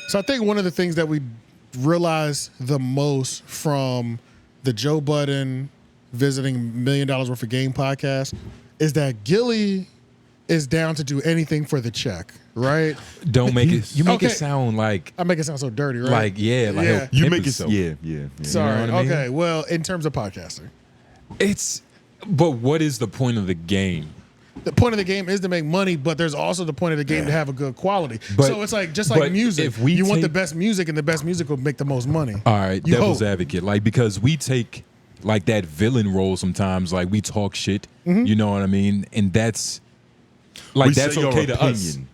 So I think one of the things that we realized the most from the Joe Budden visiting $1 million worth of game podcast is that Gillie is down to do anything for the check, right? Don't make it. You make it sound like I make it sound so dirty, right? like Yeah. you make it. Yeah. Sorry. You know what I mean? Okay. Well, in terms of podcasting, But what is the point of the game? the point of the game is to make money, but there's also the point of the game to have a good quality. But- So it's like just like but music. if we You want the take- best music, and the best music will make the most money. All right, You devil's hope. advocate, like because we take like that villain role sometimes, like we talk shit. Mm-hmm. You know what I mean? And that's like that's say okay your to us. opinion.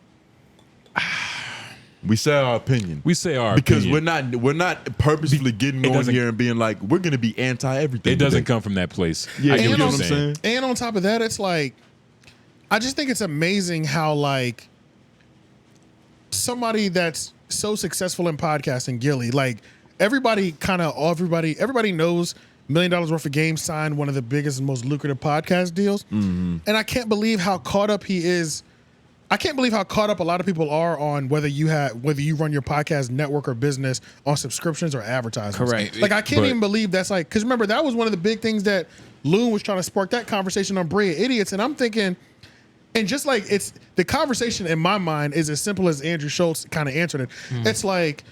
We say our opinion. We say our because opinion. we're not purposefully getting it on doesn't- here and being like we're gonna be anti everything. It doesn't today. come from that place. Yeah, I get you what know you're what I'm saying. saying? And on top of that, it's like, I just think it's amazing how like somebody that's so successful in podcasting, Gillie, like everybody knows $1 million worth of games signed one of the biggest and most lucrative podcast deals. Mm-hmm. And I can't believe how caught up he is. I can't believe how caught up a lot of people are on whether you run your podcast network or business on subscriptions or advertisements. Correct. Like I can't But- even believe that's like, because remember that was one of the big things that Loon was trying to spark that conversation on Brea Idiots, and I'm thinking, and just like it's the conversation in my mind is as simple as Andrew Schultz kind of answered it. It's like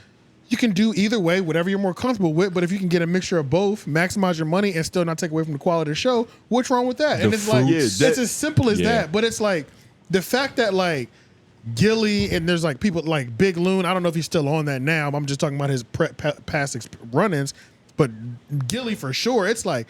you can do either way, whatever you're more comfortable with, but if you can get a mixture of both, maximize your money and still not take away from the quality of the show, what's wrong with that? And The it's like fruits- it's as simple as Yeah. that, but it's like the fact that like Gillie and there's like people like Big Loon. I don't know if he's still on that now. I'm just talking about his past run-ins, but Gillie for sure. It's like,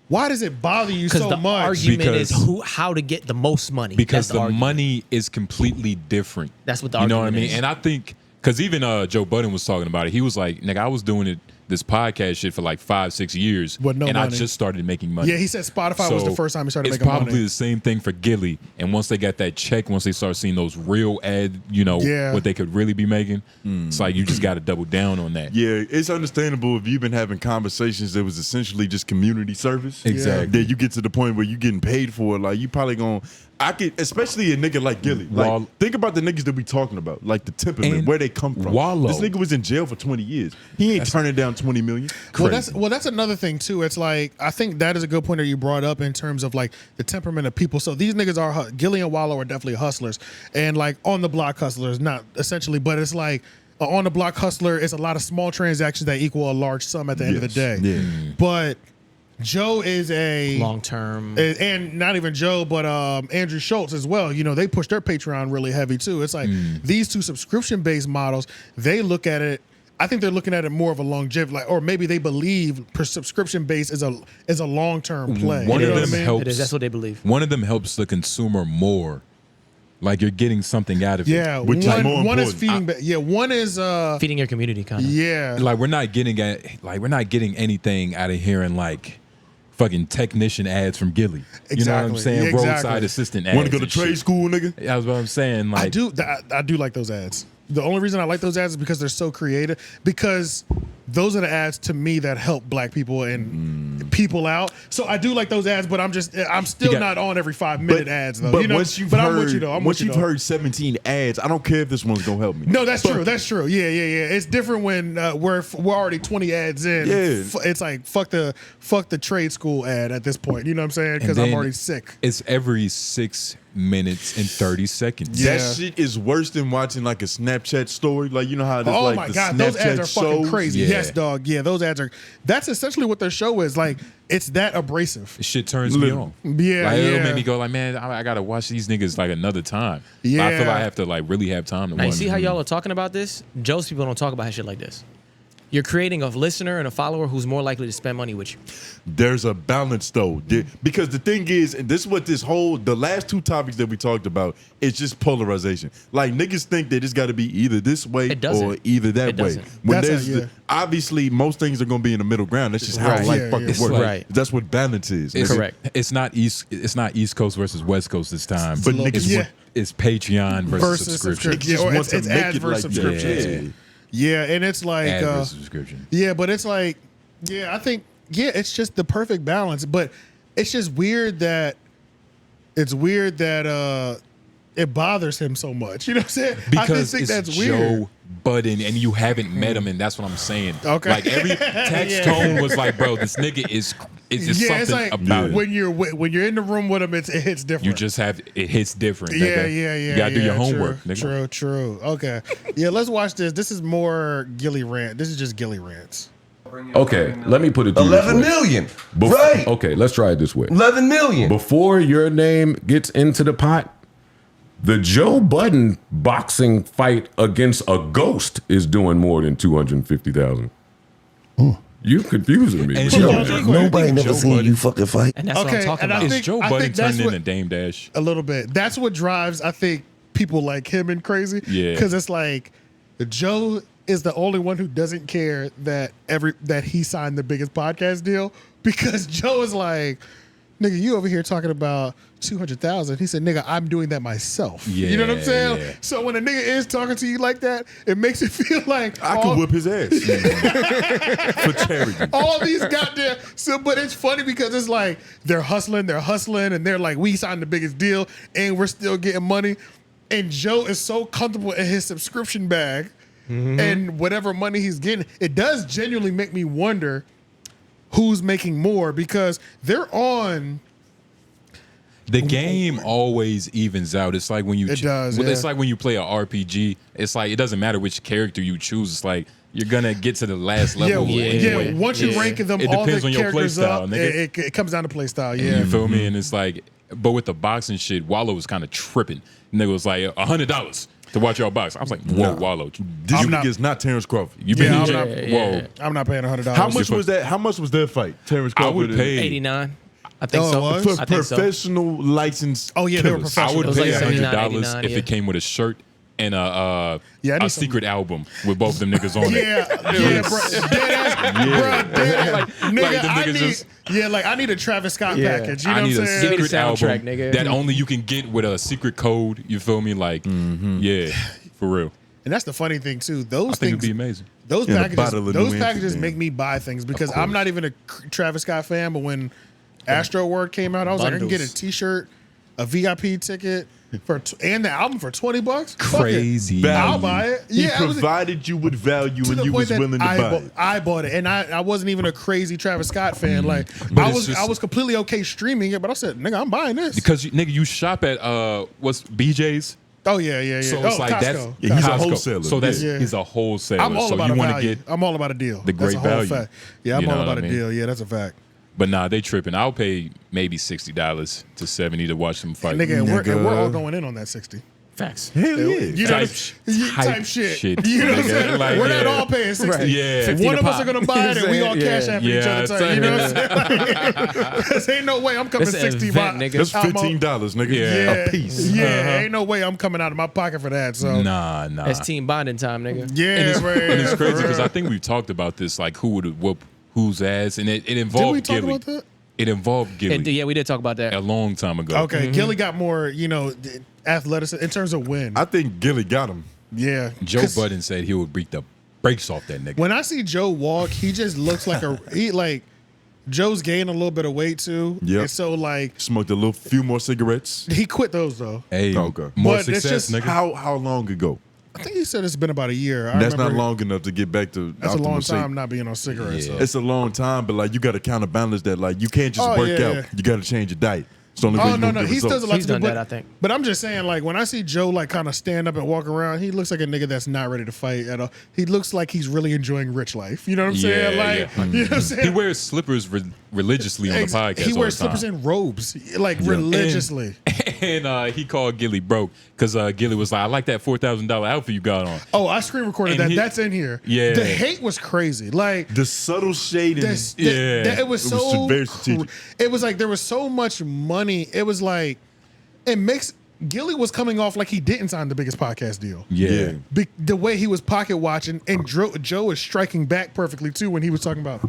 why does it bother you Because so the much? argument is Because- how to get the most money. Because That's the argument. money is completely different. That's what the you know what I argument mean? is. And I think because even Joe Budden was talking about it. He was like, "Nigga, I was doing this podcast shit for like 5-6 years, With no and I money. just started making money." Yeah, he said Spotify was the first time he started it's making probably money. the same thing for Gillie. And once they got that check, once they start seeing those real ad, Yeah. what they could really be making, it's like you just got to double down on that. Yeah, it's understandable if you've been having conversations that was essentially just community service. Exactly. Then you get to the point where you're getting paid for it. Like you probably gonna, especially a nigga like Gillie. Like think about the niggas that we talking about, like the temperament, And where they come from. Wallow. This nigga was in jail for 20 years. He ain't turning down 20 million. Well, that's another thing too. It's like I think that is a good point that you brought up in terms of like the temperament of people. So these niggas are Gillie and Wallow are definitely hustlers, and like on the block hustlers, not essentially, but it's like on the block hustler. It's a lot of small transactions that equal a large sum at the end of the day. Yeah. But Joe is a long term. and not even Joe, but Andrew Schultz as well. You know, they push their Patreon really heavy too. It's like these two subscription based models. They look at it. I think they're looking at it more of a longevity, like, or maybe they believe subscription based is a long term play. One You of know what them I mean? helps. It is. That's what they believe. One of them helps the consumer more. Like you're getting something out of it. Yeah, Which is more one is important. feeding. One is Feeding your community, kind of. yeah. Like we're not getting anything out of hearing like fucking technician ads from Gillie. You know what I'm Exactly. saying? Yeah, exactly. Roadside assistant ads. Want to go to and trade shit. school, nigga? That's what I'm saying. Like I do like those ads. The only reason I like those ads is because they're so creative. Because those are the ads to me that help black people and people out. So I do like those ads, but I'm still got- not on every 5-minute ads though. But you know? once you've but heard, I'm with you though. once you've heard 17 ads, I don't care if this one's gonna help me. No, that's true. That's true. Yeah. It's different when we're already 20 ads in. Yeah. It's like fuck the trade school ad at this point. You know what I'm saying? Because And I'm then already sick. It's every 6 minutes and 30 seconds. Yeah. That shit is worse than watching like a Snapchat story. Like you know how there's Oh like my the god, Snapchat those ads are fucking shows? crazy. Yeah. Yes, dog. Yeah, those ads are. That's essentially what their show is. Like, it's that abrasive. Shit turns me on. Yeah, like, it'll yeah. make me go like, man, I gotta watch these niggas like another time. But I feel Yeah. like I have to like really have time to Now, you watch. see how y'all are talking about this? Joe's people don't talk about shit like this. You're creating a listener and a follower who's more likely to spend money with you. There's a balance though, because the thing is, and this is what the last two topics that we talked about is just polarization. Like niggas think that it's got to be either this way It doesn't. or either that It way. doesn't. When That's there's how- yeah. obviously most things are gonna be in the middle ground. That's just how Right. life Yeah, fucking yeah. works. Right. That's what balance is. It's, nigga. Correct. It's not East Coast versus West Coast this time. But niggas it's, Yeah. it's Patreon versus subscription. subscription. Just Yeah, or want it's to make ads it versus like subscriptions. Yeah, and it's like Ad versus subscription. yeah, but it's like I think it's just the perfect balance. But it's just weird that it bothers him so much. You know what I'm saying? Because I just think it's that's weird. Joe Budden and you haven't met him, and that's what I'm saying. Okay. Like every text tone was like, bro, this nigga is just Yeah, something it's like about it. when you're in the room with him, it hits different. You just have it hits different. Yeah, nigga. yeah. You gotta do your homework. True, nigga. true. Okay. Yeah, let's watch this. This is more Gillie rant. This is just Gillie rants. Okay, let me put it to you this 11 way. million. Bef- Right. Okay, let's try it this way. 11 million. Before your name gets into the pot, the Joe Budden boxing fight against a ghost is doing more than 250,000. You confusing me. And bro. Joe- Hold on, Nobody Joe never seen Budden- you fucking fight. And that's what I'm talking and I about. think- Is Joe Budden that's turned what- into Dame Dash? A little bit. That's what drives, I think, people like him and crazy. Yeah. Because it's like Joe is the only one who doesn't care that he signed the biggest podcast deal, because Joe is like, nigga, you over here talking about 200,000. He said, nigga, I'm doing that myself. You know what I'm saying? Yeah. So when a nigga is talking to you like that, it makes it feel like I could whip his ass for charity. all these goddamn. So, but it's funny because it's like they're hustling, and they're like, we signed the biggest deal, and we're still getting money. And Joe is so comfortable in his subscription bag and whatever money he's getting. It does genuinely make me wonder who's making more, because they're on. The game always evens out. It's like when you It does, It's yeah. like when you play an RPG. It's like it doesn't matter which character you choose. It's like you're gonna get to the last level. anyway. Once you rank them, It all depends the on your characters play style, up, nigga. it comes down to play style. You Yeah. feel me? And it's like, but with the boxing shit, Wallow was kind of tripping. Nigga was like $100 to watch y'all box. I was like, whoa, Wallow. This I'm nigga not- is not Terrence Crawford. You been I'm in not- whoa. I'm not paying $100. How much was that? How much was their fight? Terrence I Crawford. would and- pay 89. I think Oh, so. it was? for I think so. professional licensed. Oh, yeah, they were killers. professional. I would It was pay like $100 $79, if yeah. it came with a shirt and a Yeah, I need some- secret album with both them niggas on it. Yeah, bro. Nigga, them I niggas need, just- I need a Travis Scott Yeah. package. You know I what need I'm a saying? Give me the secret soundtrack, album nigga. that only you can get with a secret code. You feel me? Like, yeah, for real. And that's the funny thing too. I Those think it'd things, be amazing. those And a packages, bottle of those New packages Amsterdam. make me buy things, because I'm not even a Travis Scott fan. But when Astro World came out, I was like, I can get a Bundles. T-shirt, a VIP ticket and the album for $20. Fuck it. Crazy. I'll buy it. He Yeah, I was- provided you with value to and the you point was that willing to buy it. I bought it, and I wasn't even a crazy Travis Scott fan. Like But I it's was, just- I was completely okay streaming it, but I said, nigga, I'm buying this. Because nigga, you shop at what's BJ's? Oh yeah. So oh, it's like Costco. that's Yeah, he's a Costco. wholesaler. So that's Yeah. he's a wholesaler. I'm all so about you a want to value. get I'm all about a deal. the That's great a whole value. fact. Yeah, I'm You know all what about I a mean? deal. Yeah, that's a fact. But nah, they tripping. I'll pay maybe $60 to $70 to watch them fight. Nigga, and we're Nigga. all going in on that 60. Facts. Hell yeah. You know, Type- type shit. shit, You know what I'm nigga. saying? Like, We're not yeah. all paying 60. Right. Yeah. 50 One to of us pop. are gonna buy it, and we all Yeah. cash app Yeah, each other. it's Type, you know what I'm saying? Because ain't no way I'm coming It's an 60 event, by- nigga. That's I'm $15, nigga. Yeah. A piece. Yeah, ain't no way I'm coming out of my pocket for that. So Nah. That's team bonding time, nigga. yeah, And it's, right. and it's for crazy because real. I think we've talked about this, like who would whoop whose ass, and it Did we involved talk Gillie. about that? It involved Gillie And, yeah, we did talk about that. a long time ago. Okay, Gillie got more, athleticism in terms of win. I think Gillie got him. Yeah, Joe 'Cause Budden said he would break the brakes off that nigga. when I see Joe walk, he just looks like Joe's gained a little bit of weight too. Yep. And so Smoked a few more cigarettes. he quit those though. Hey, Okay. more But it's success, just nigga. How long ago? I think he said it's been about a year. I That's not remember- long enough to get back to That's a optimal long shape. time not being on cigarettes. Yeah. So. It's a long time, but you got to counterbalance that. You can't just Oh, work yeah, out. yeah. You got to change your diet. It's the only way Oh you're no, gonna no, get he still has results. a lot He's to do. done But, that, I think. but I'm just saying, when I see Joe kind of stand up and walk around, he looks like a nigga that's not ready to fight at all. He looks like he's really enjoying rich life. You know what I'm saying? Yeah. You know what I'm saying? He wears slippers religiously on the podcast. He all wears the time. slippers and robes, religiously. And he called Gillie broke because Gillie was like, "I like that $4,000 outfit you got on." Oh, I screen recorded And that. That's in here. Yeah. The hate was crazy. The subtle shading. It was so very strategic. It was like there was so much money. It was like it makes Gillie was coming off like he didn't sign the biggest podcast deal. Yeah. The way he was pocket watching, and Joe is striking back perfectly too when he was talking about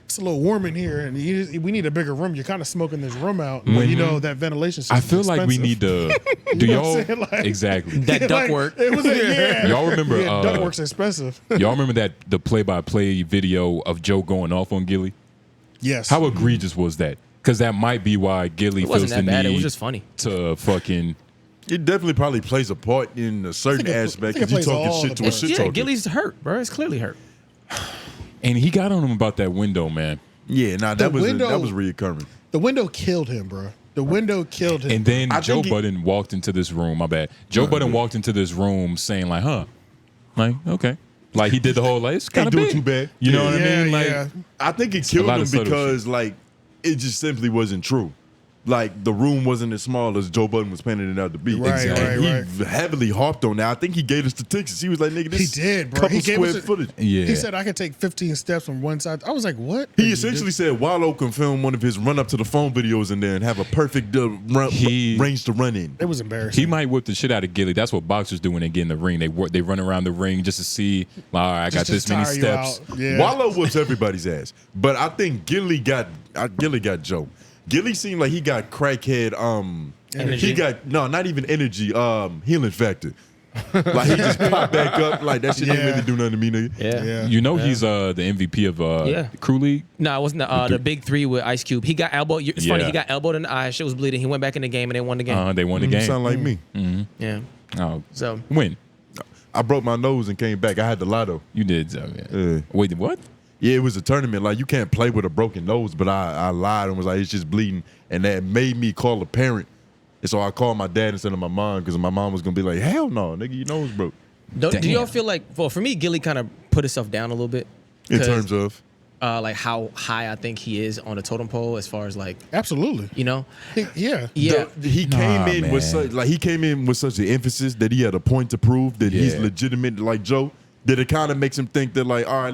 it's a little warm in here, and we need a bigger room. You're kind of smoking this room out, but that ventilation system. I feel like we need to. Do You know what y'all I'm saying? Like- exactly? That ductwork. It was Y'all remember? Yeah, ductwork's expensive. Y'all remember the play-by-play video of Joe going off on Gillie? Yes. How egregious was that? Because that might be why Gillie It feels wasn't the that bad. need It was just funny. to fucking It definitely probably plays a part in a certain aspect I think because it you plays all talking shit the to a parts. shit Yeah, talker. Gillie's hurt, bro. It's clearly hurt. And he got on him about that window, man. Yeah, nah, The that was window- reoccurring. The window killed him, bro. The window killed him. And then I Joe think Budden walked into this room. My bad. Joe Budden walked into this room saying like, "Huh, like okay." Like he did the whole like it's kind Ain't of doing big. too bad. You know what I Yeah, mean? Like yeah. I think it a killed lot him of subtle because like it just simply wasn't true. Like the room wasn't as small as Joe Budden was painting it out to be. Right, And right, he heavily harped on that. I think he gave us statistics. He was like, "Nigga, this He did, bro. couple He gave square us a- footage." yeah. He said I could take 15 steps from one side. I was like, what? He essentially said Wallow can film one of his run up to the phone videos in there and have a perfect range to run in. It was embarrassing. He might whip the shit out of Gillie. That's what boxers do when they get in the ring. They run around the ring just to see. Like, all right, I got Just this many tire you steps. out. Yeah. Wallow whoops everybody's ass, but I think Gillie got Joe. Gillie seemed like he got crackhead. Energy? He got not even energy. Healing factor. Like he just popped back up. Like that shit didn't Yeah. really do nothing to me, nigga. Yeah. Yeah. You know he's the MVP of Yeah. Crew League. No, it wasn't the big three with Ice Cube. He got elbowed. It's funny. Yeah. He got elbowed in the eye. Shit was bleeding. He went back in the game and they won the game. They won the game. Sound like me. Yeah. Oh, So win. I broke my nose and came back. I had the lotto. You did. So, yeah. Yeah. Wait, what? Yeah, it was a tournament. Like you can't play with a broken nose, but I lied and was like, it's just bleeding, and that made me call a parent. And so I called my dad instead of my mom because my mom was gonna be like, "Hell no, nigga, your nose broke." do y'all Damn. feel like? Well, for me, Gillie kind of put himself down a little bit In 'cause, terms of, like how high I think he is on the totem pole as far as like Absolutely. you know. Yeah. Yeah. he came in with man. such an emphasis that he had a point to prove that he's Yeah. legitimate, like Joe. That it kind of makes him think that like, all right,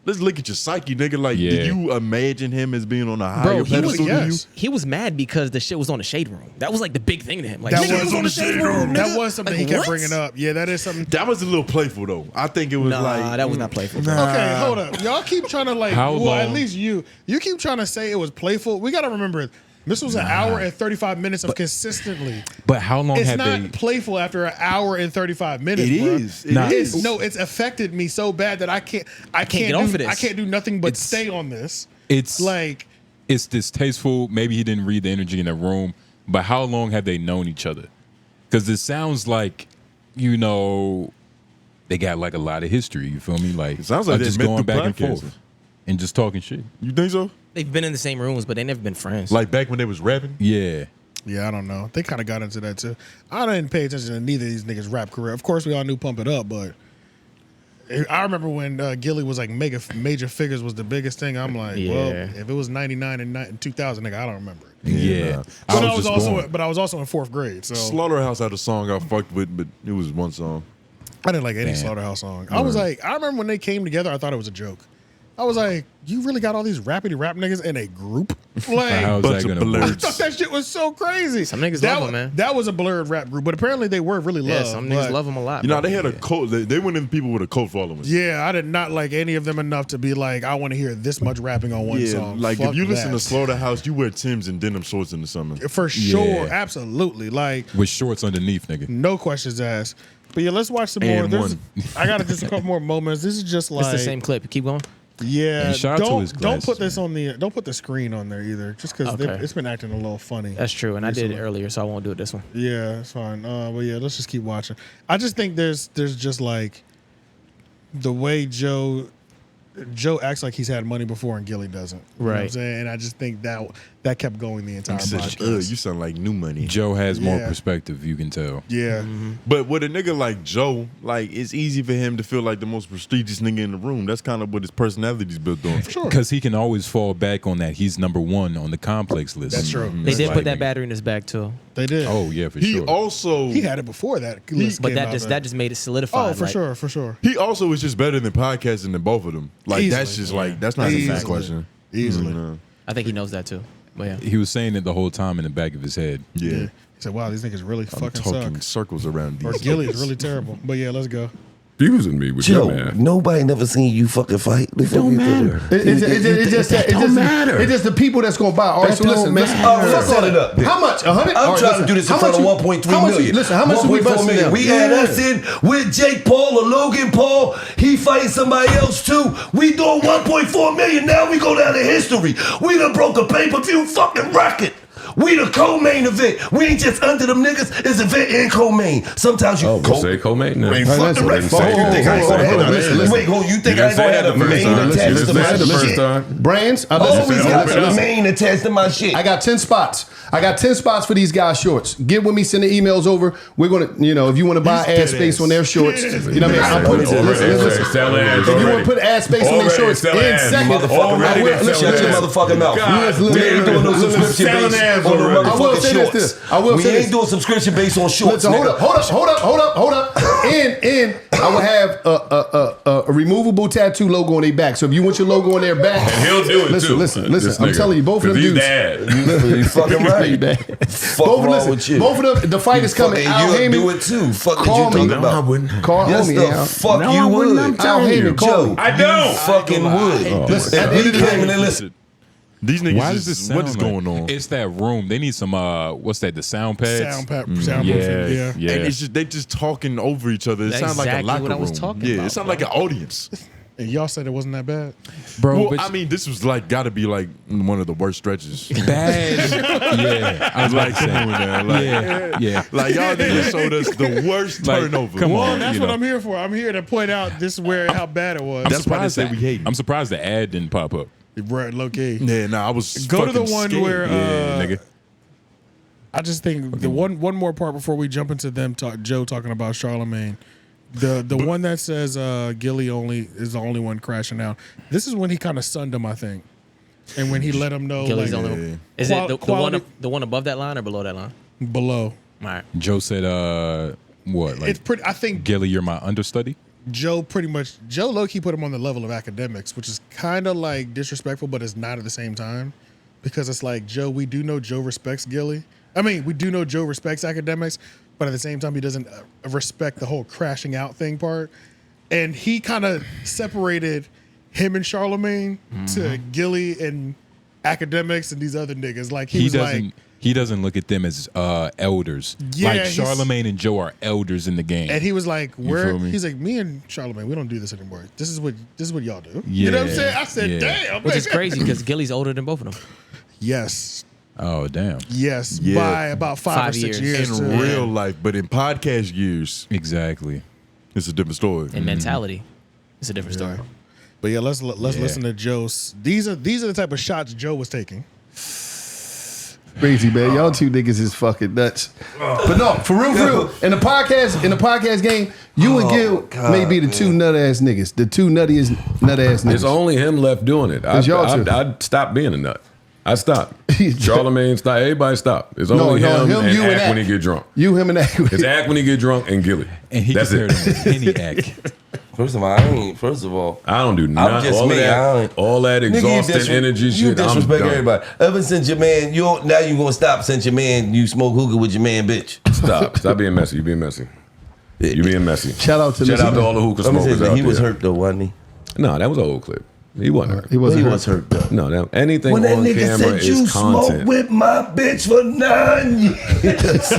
let's look at your psyche, nigga. Like, Yeah. do you imagine him as being on a higher Bro, he was, pedestal than you? yes. he was mad because the shit was on the shade room. That was like the big thing to him. Like, That nigga, was it on the shade room. That nigga. was something Like, he kept what? bringing up. Yeah, that is something. That was a little playful though. I think it was Nah, like that was not playful. Okay, hold up. Y'all keep trying to like, How well, at long- least you keep trying to say it was playful. We got to remember, this was an hour and 35 minutes of consistently. But how long It's have not they? playful after an hour and 35 minutes. It bro. is. It Nah. is. It's affected me so bad that I can't get off of this. I can't do nothing but It's- stay on this. It's Like, it's distasteful. Maybe he didn't read the energy in the room. But how long have they known each other? Because it sounds like, you know, they got like a lot of history. You feel me? Like It sounds like of they just met going through back and podcasting. forth and just talking shit. You think so? They've been in the same rooms, but they never been friends. Like back when they was rapping? Yeah. yeah, I don't know. They kind of got into that too. I didn't pay attention to neither of these niggas' rap career. Of course, we all knew Pump It Up, but I remember when Gillie was like Major Figures was the biggest thing. I'm like, well, Yeah. if it was 99 and 2000, nigga, I don't remember it. Yeah. But I was just going. but I was also in fourth grade, so Slaughterhouse had a song I fucked with, but it was one song. I didn't like any Damn. Slaughterhouse song. I was like, I remember when they came together, I thought it was a joke. I was like, you really got all these rapidy rap niggas in a group? Like, How's Bunch that of gonna I work? thought that shit was so crazy. Some niggas that love wa- them, man. That was a blurred rap group, but apparently they were really yeah, loved. some niggas but- love him a lot. You know, bro. they had a cult. They went in people with a cult following. Yeah, I did not like any of them enough to be like, I want to hear this much rapping on one Yeah, song. like Fuck if you listen that. to Slaughterhouse, you wear Timbs and denim shorts in the summer. For sure, Yeah. absolutely. Like, With shorts underneath, nigga. no questions asked. But yeah, let's watch some And more. one. I got just a couple more moments. This is just like It's the same clip. Keep going. Yeah, And shout out to don't his don't put glasses, this on the don't put the screen on there either, just because Okay. it's been acting a little funny. That's true, and I did it Recently. earlier, so I won't do it this one. Yeah, it's fine. But yeah, let's just keep watching. I just think there's just like the way Joe acts like he's had money before and Gillie doesn't. You know what I'm Right. saying? And I just think that kept going the entire Such, podcast. you sound like new money. Joe has more Yeah. perspective, you can tell. Yeah. But with a nigga like Joe, like it's easy for him to feel like the most prestigious nigga in the room. That's kind of what his personality's built on. Sure. Because he can always fall back on that. He's number one on the complex list. That's true. They It's did like, put that nigga, battery in his back too, They did. Oh, yeah, for He sure. also He had it before that. list but came that out just there. that just made it solidified. Oh, for like, sure, for sure. he also is just better than podcasting than both of them. Like that's Easily. just like that's not even a Easily. question. Easily. Mhm. I think he knows that too. But yeah, He was saying it the whole time in the back of his head. Yeah. He said, "Wow, these niggas really I'm fucking talking suck." circles around Or these. Gillie is really terrible. But yeah, let's go. Confusing me with Joe, your man. nobody never seen you fucking fight. It don't matter. It don't matter. It's just the people that's gonna buy. All right, That so don't listen. matter. Fuck all it up, then. How much? 100? I'm trying to do this in front of 1.3 million. Listen, how much do we 1.4 bust million. down? We had us in with Jake Paul or Logan Paul. He fighting somebody else too. We doing 1.4 million. Now we go down to history. We done broke a pay-per-view fucking record. We the co-main event. We ain't just under them niggas. It's event and co-main. Sometimes you We'll say co-main now. Man, fuck the Right, rest. listen, You think I ain't gonna have a wait, hold, you think I ain't gonna have a main attached to my shit? Brands, Always got a main attached to my shit. I got 10 spots. I got 10 spots for these guys' shorts. Get with me, send the emails over. We're gonna, if you want to buy ad space on their shorts, you know what I mean? I'll put it. Listen. If you want to put ad space on their shorts in seconds, I will. Listen, shut your motherfucking mouth. We ain't doing no subscription based on no motherfucking shorts. We ain't doing subscription based on shorts. Hold up. And I will have a removable tattoo logo on their back. So if you want your logo on their back, And he'll do it too. Listen. I'm telling you, both of them dudes. You fucking right. Both of them. The fight is coming. Al You'll do Heyman. it too. Fuck Call you me. talking about? Call Yes, me. the fuck No, you I wouldn't. I'm would. Al telling you. Heyman. Call me. I don't. You fucking would. Listen, at the end of the day, listen. These niggas Why does this sound what is going on? It's that room. They need some what's that? The sound pads. Soundproofing. Yeah. And it's just they just talking over each other. It That's sounds like a exactly locker what I was room. talking Yeah, about, it sounds bro. like an audience. And y'all said it wasn't that bad. Bro. Well, but I mean, this was like got to be like one of the worst stretches. bad. Yeah, I was like, like, come on now, like, yeah. like y'all niggas showed us the worst Like, turnover. come Well, on. that's you what know. I'm here for. I'm here to point out this is where how bad it was. That's why they Surprised say that- we hating. I'm surprised the ad didn't pop up. Right, low key. Yeah, nah, I was Go to the fucking one scared. where Yeah, nigga. I just think the one more part before we jump into them Joe talking about Charlemagne. The one that says Gillie only is the only one crashing out. This is when he kind of sunned him, I think, and when he let him know Gillie's like, only. Is it the quality- one above that line or below that line? below. All right. Joe said, what? Like, It's pretty. I think Gillie, you're my understudy. Joe low-key put him on the level of academics, which is kind of like disrespectful, but it's not at the same time, because it's like Joe. We do know Joe respects Gillie. I mean, we do know Joe respects academics, but at the same time, he doesn't respect the whole crashing out thing part. And he kind of separated him and Charlemagne to Gillie and academics and these other niggas. Like he was like. He doesn't look at them as elders. Yeah, like he's- Charlemagne and Joe are elders in the game. And he was like, feel me? he's like, me and Charlemagne, we don't do this anymore. This is what y'all do. Yeah, You know what I'm saying? I said, yeah. damn. Which is man. crazy because Gillie's older than both of them. Yes. Oh damn! Yes. Yeah. By about 5 or 5 6 years. years. in too. real life, but in podcast years, Exactly. it's a different story. And mentality, it's a different story. But yeah, let's listen to Joe's. These are the type of shots Joe was taking. crazy, man. Y'all two niggas is fucking nuts. But no, for real, in the podcast game, you and Gil may be the two nut ass niggas, the two nuttiest nut ass niggas. It's only him left doing it. I stopped being a nut. I stopped. Charlemagne stopped. Everybody stopped. It's only him and you Ack when he get drunk. You, him, and Ack. It's Ack when he get drunk and Gillie. And he That's compared it. him to Henny Ack. First of all, I don't do none. just all me. all that nigga, you exhausting energy You shit. I'm disrespect done. everybody. Ever since your man, now you gonna stop since your man, you smoke hookah with your man, bitch. Stop being messy. You being messy. You being messy. Shout out to all the hookah Let me smokers say, out he was there. hurt though, wasn't he? No, that was an old clip. He wasn't hurt. He wasn't. He hurt. was hurt though. No, anything When that on nigga camera said you is content. smoked with my bitch for 9 years.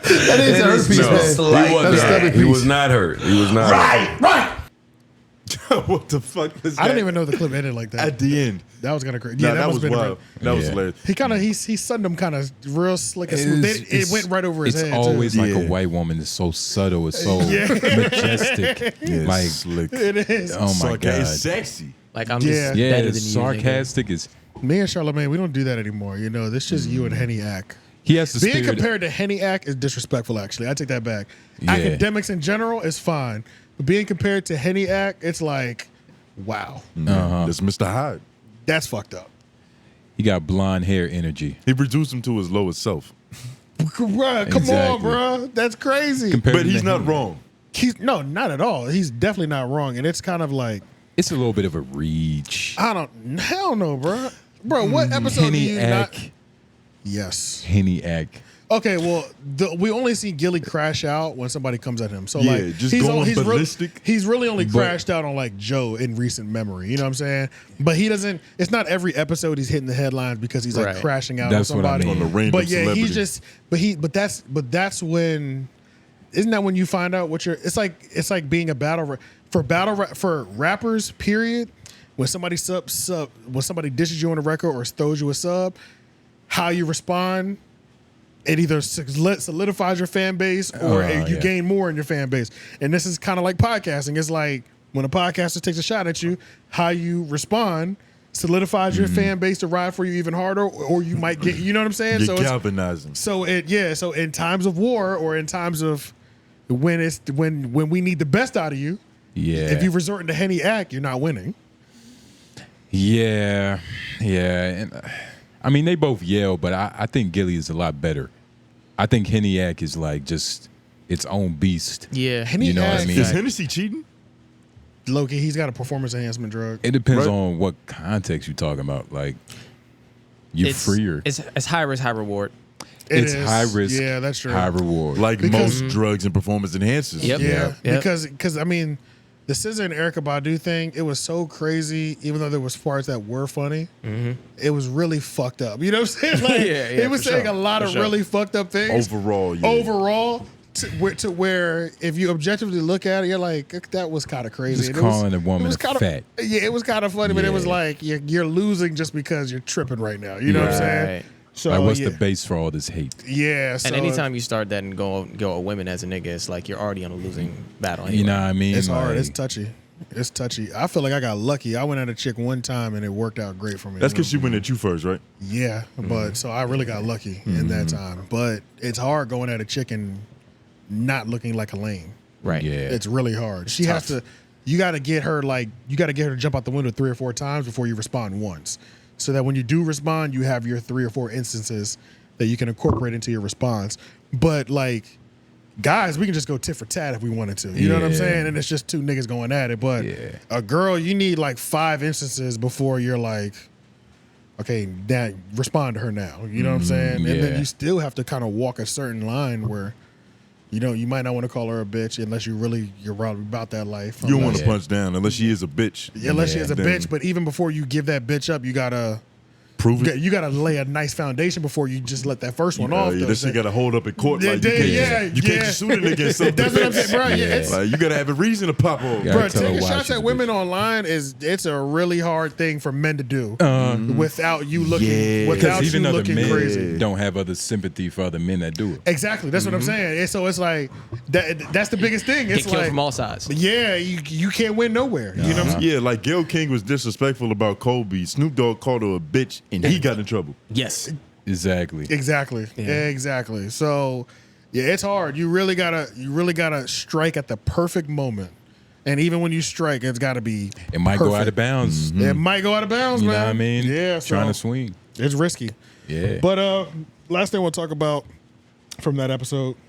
That is a hurt piece, No. man. He That's a wasn't stubborn hurt. He piece. was not hurt. He was not hurt. right. What the fuck was that? I didn't even know the clip ended like that. At the end. That was kind of crazy. Yeah, Yeah, that must was have been wild. That was Yeah. hilarious. He kind of he sunned him kind of real slick and smooth. It went right over his It's head. always too. like Yeah. a white woman. It's so subtle. It's so majestic. Yeah, Like, slick. It is. oh my god. It's sexy. Like I'm Yeah. just Yeah, better than it's you. sarcastic. Is Me and Charlemagne, we don't do that anymore. You know, this just you and Henny Ack. he has the Being spirit. compared to Henny Ack is disrespectful, actually. I take that back. Yeah. Academics in general is fine. But being compared to Henny Ack, it's like, wow. That's Mr. Hyde. That's fucked up. He got blonde hair energy. He reduced him to his lowest self. Bruh, come on, Exactly. bruh. That's crazy. Compared But to he's not Henny. wrong. No, not at all. He's definitely not wrong. And it's kind of like, It's a little bit of a reach. hell no, bruh. Bro, what episode do Henny you not? Ack. Yes. Henny Ack. Okay, well, we only see Gillie crash out when somebody comes at him. So Yeah, like, just going he's ballistic. he's really only crashed out on like Joe in recent memory. You know what I'm saying? But he doesn't. It's not every episode he's hitting the headlines because he's like Right. crashing out That's on what I somebody. mean. On a random But yeah, celebrity. he's just. But that's when. Isn't that when you find out what you're? It's like being a for rappers. Period. When somebody when somebody dishes you on a record or throws you a sub, how you respond, it either solidifies your fan base or you gain more in your fan base. And this is kind of like podcasting. It's like when a podcaster takes a shot at you, how you respond solidifies your fan base to ride for you even harder, or you might get, you know what I'm saying? You're galvanizing. So in times of war or in times of when we need the best out of you, if you resort to Henny Act, you're not winning. Yeah. And I mean, they both yell, but I think Gillie is a lot better. I think Henny Act is like just its own beast. Yeah. You know what I mean? Is Hennessy cheating? Loki, he's got a performance enhancement drug. It depends on what context you're talking about. Like, you're freer. It's high risk, high reward. It's high risk, yeah, that's true. high reward. Like most drugs and performance enhancers. Yep. Yeah, Yep. because I mean, the SZA and Erykah Badu thing, it was so crazy. Even though there was parts that were funny, it was really fucked up. You know what I'm saying? Like, it was saying a lot of really fucked up things. Overall, to where if you objectively look at it, you're like, that was kind of crazy. Just calling a woman fat. Yeah, it was kind of funny, but it was like you're losing just because you're tripping right now. You know what I'm saying? So like, what's the base for all this hate? Yeah. So, and anytime you start that and go at women as a nigga, it's like you're already on a losing battle. Anyway. You know what I mean? It's hard. It's touchy. It's touchy. I feel like I got lucky. I went at a chick one time and it worked out great for me. That's because she went at you first, right? Yeah, but so I really got lucky in that time. But it's hard going at a chick and not looking like a lame. Right. Yeah. It's really hard. She has to. You got to get her to jump out the window 3 or 4 times before you respond once, so that when you do respond, you have your 3 or 4 instances that you can incorporate into your response. But like, guys, we can just go tit for tat if we wanted to. You know what I'm saying? And it's just 2 niggas going at it. But a girl, you need like 5 instances before you're like, okay, now respond to her now. You know what I'm saying? And then you still have to kind of walk a certain line where, you might not want to call her a bitch unless you're about that life. You don't want to punch down unless she is a bitch. Unless she is a bitch. But even before you give that bitch up, you gotta prove it. You gotta lay a nice foundation before you just let that first one off. This shit gotta hold up in court. Like, you can't just shoot a nigga and something. That's what I'm saying, bro. Like, you gotta have a reason to pop off. Bro, taking shots at women online it's a really hard thing for men to do without you looking crazy. Don't have other sympathy for other men that do it. Exactly, that's what I'm saying. And so it's like that's the biggest thing. It's Get killed like from all sides. Yeah, you can't win nowhere. You know what I'm saying? Yeah, like Gayle King was disrespectful about Kobe. Snoop Dogg called her a bitch and he got in trouble. Yes. Exactly. Yeah. Exactly. So yeah, it's hard. You really gotta strike at the perfect moment. And even when you strike, it's gotta be It might go out of bounds. It might go out of bounds, You man. know what I mean? Yeah. Trying to swing. It's risky. Yeah. But last thing we'll talk about from that episode,